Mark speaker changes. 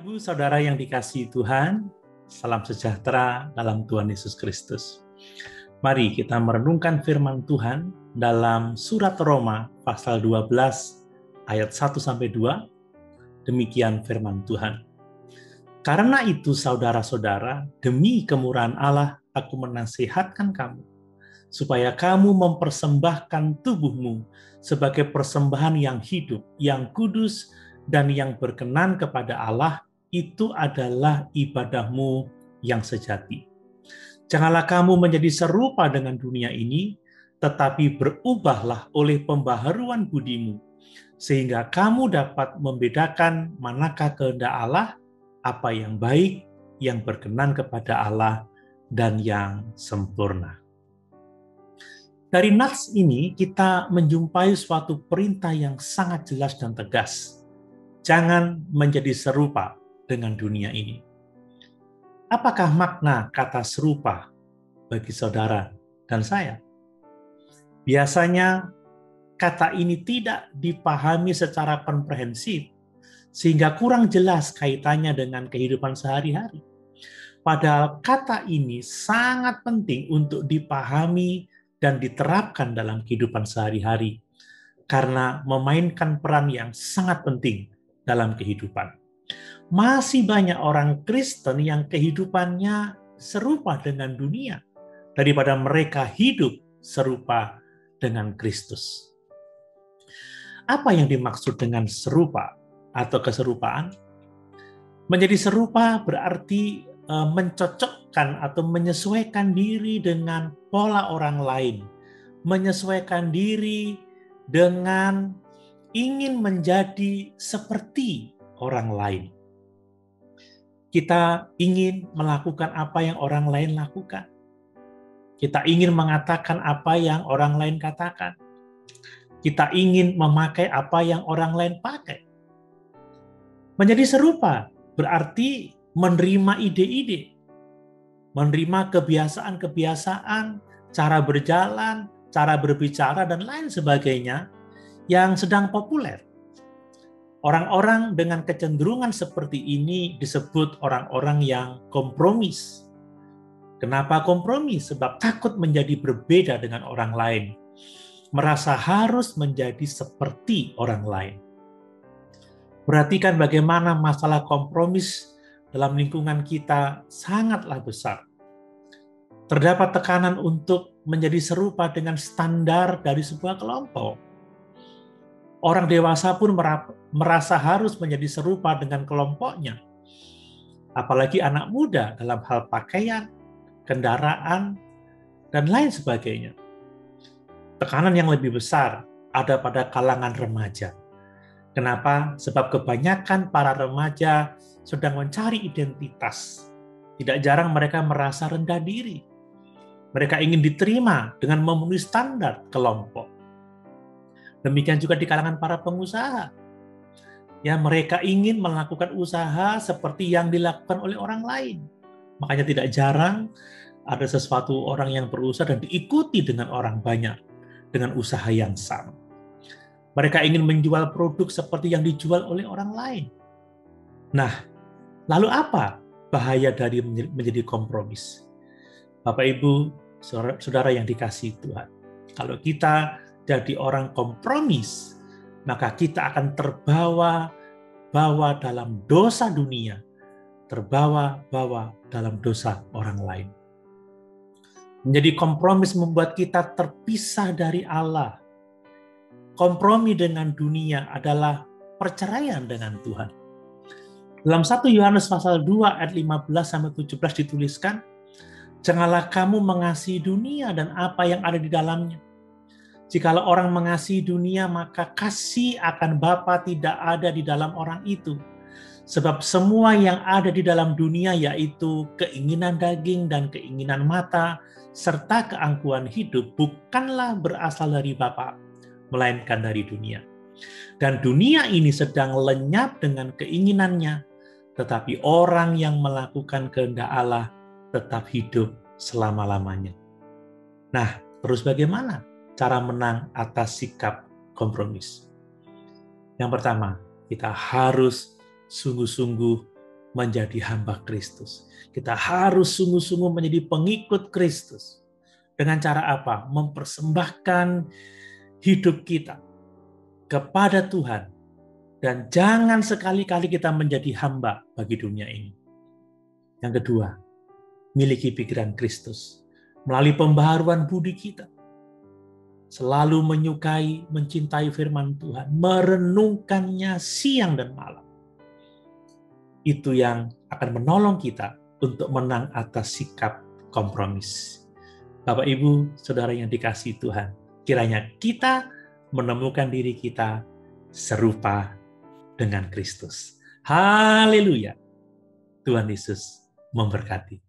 Speaker 1: Ibu, saudara yang dikasihi Tuhan, salam sejahtera dalam Tuhan Yesus Kristus. Mari kita merenungkan firman Tuhan dalam surat Roma pasal 12 ayat 1-2. Demikian firman Tuhan. Karena itu saudara-saudara, demi kemurahan Allah aku menasihatkan kamu, supaya kamu mempersembahkan tubuhmu sebagai persembahan yang hidup, yang kudus, dan yang berkenan kepada Allah. Itu adalah ibadahmu yang sejati. Janganlah kamu menjadi serupa dengan dunia ini, tetapi berubahlah oleh pembaharuan budimu, sehingga kamu dapat membedakan manakah kehendak Allah, apa yang baik, yang berkenan kepada Allah, dan yang sempurna. Dari nats ini kita menjumpai suatu perintah yang sangat jelas dan tegas. Jangan menjadi serupa dengan dunia ini. Apakah makna kata serupa bagi saudara dan saya? Biasanya kata ini tidak dipahami secara komprehensif, sehingga kurang jelas kaitannya dengan kehidupan sehari-hari. Padahal kata ini sangat penting untuk dipahami dan diterapkan dalam kehidupan sehari-hari, karena memainkan peran yang sangat penting dalam kehidupan. Masih banyak orang Kristen yang kehidupannya serupa dengan dunia daripada mereka hidup serupa dengan Kristus. Apa yang dimaksud dengan serupa atau keserupaan? Menjadi serupa berarti mencocokkan atau menyesuaikan diri dengan pola orang lain, menyesuaikan diri dengan ingin menjadi seperti orang lain. Kita ingin melakukan apa yang orang lain lakukan. Kita ingin mengatakan apa yang orang lain katakan. Kita ingin memakai apa yang orang lain pakai. Menjadi serupa berarti menerima ide-ide, menerima kebiasaan-kebiasaan, cara berjalan, cara berbicara, dan lain sebagainya yang sedang populer. Orang-orang dengan kecenderungan seperti ini disebut orang-orang yang kompromis. Kenapa kompromis? Sebab takut menjadi berbeda dengan orang lain. Merasa harus menjadi seperti orang lain. Perhatikan bagaimana masalah kompromis dalam lingkungan kita sangatlah besar. Terdapat tekanan untuk menjadi serupa dengan standar dari sebuah kelompok. Orang dewasa pun merasa harus menjadi serupa dengan kelompoknya. Apalagi anak muda dalam hal pakaian, kendaraan, dan lain sebagainya. Tekanan yang lebih besar ada pada kalangan remaja. Kenapa? Sebab kebanyakan para remaja sedang mencari identitas. Tidak jarang mereka merasa rendah diri. Mereka ingin diterima dengan memenuhi standar kelompok. Demikian juga di kalangan para pengusaha. Ya, mereka ingin melakukan usaha seperti yang dilakukan oleh orang lain. Makanya tidak jarang ada sesuatu orang yang berusaha dan diikuti dengan orang banyak dengan usaha yang sama. Mereka ingin menjual produk seperti yang dijual oleh orang lain. Nah, lalu apa bahaya dari menjadi kompromis? Bapak, Ibu, saudara yang dikasihi Tuhan, kalau kita jadi orang kompromis, maka kita akan terbawa dalam dosa dunia, terbawa dalam dosa orang lain. Menjadi kompromis membuat kita terpisah dari Allah. Kompromi dengan dunia adalah perceraian dengan Tuhan. Dalam 1 Yohanes pasal 2 ayat 15-17 dituliskan, janganlah kamu mengasihi dunia dan apa yang ada di dalamnya. Jikalau orang mengasihi dunia, maka kasih akan Bapa tidak ada di dalam orang itu. Sebab semua yang ada di dalam dunia, yaitu keinginan daging dan keinginan mata, serta keangkuhan hidup, bukanlah berasal dari Bapa, melainkan dari dunia. Dan dunia ini sedang lenyap dengan keinginannya, tetapi orang yang melakukan kehendak Allah tetap hidup selama-lamanya. Nah, terus bagaimana cara menang atas sikap kompromis? Yang pertama, kita harus sungguh-sungguh menjadi hamba Kristus. Kita harus sungguh-sungguh menjadi pengikut Kristus. Dengan cara apa? Mempersembahkan hidup kita kepada Tuhan. Dan jangan sekali-kali kita menjadi hamba bagi dunia ini. Yang kedua, miliki pikiran Kristus. Melalui pembaharuan budi kita. Selalu menyukai, mencintai firman Tuhan. Merenungkannya siang dan malam. Itu yang akan menolong kita untuk menang atas sikap kompromis. Bapak, Ibu, Saudara yang dikasihi Tuhan, kiranya kita menemukan diri kita serupa dengan Kristus. Haleluya. Tuhan Yesus memberkati.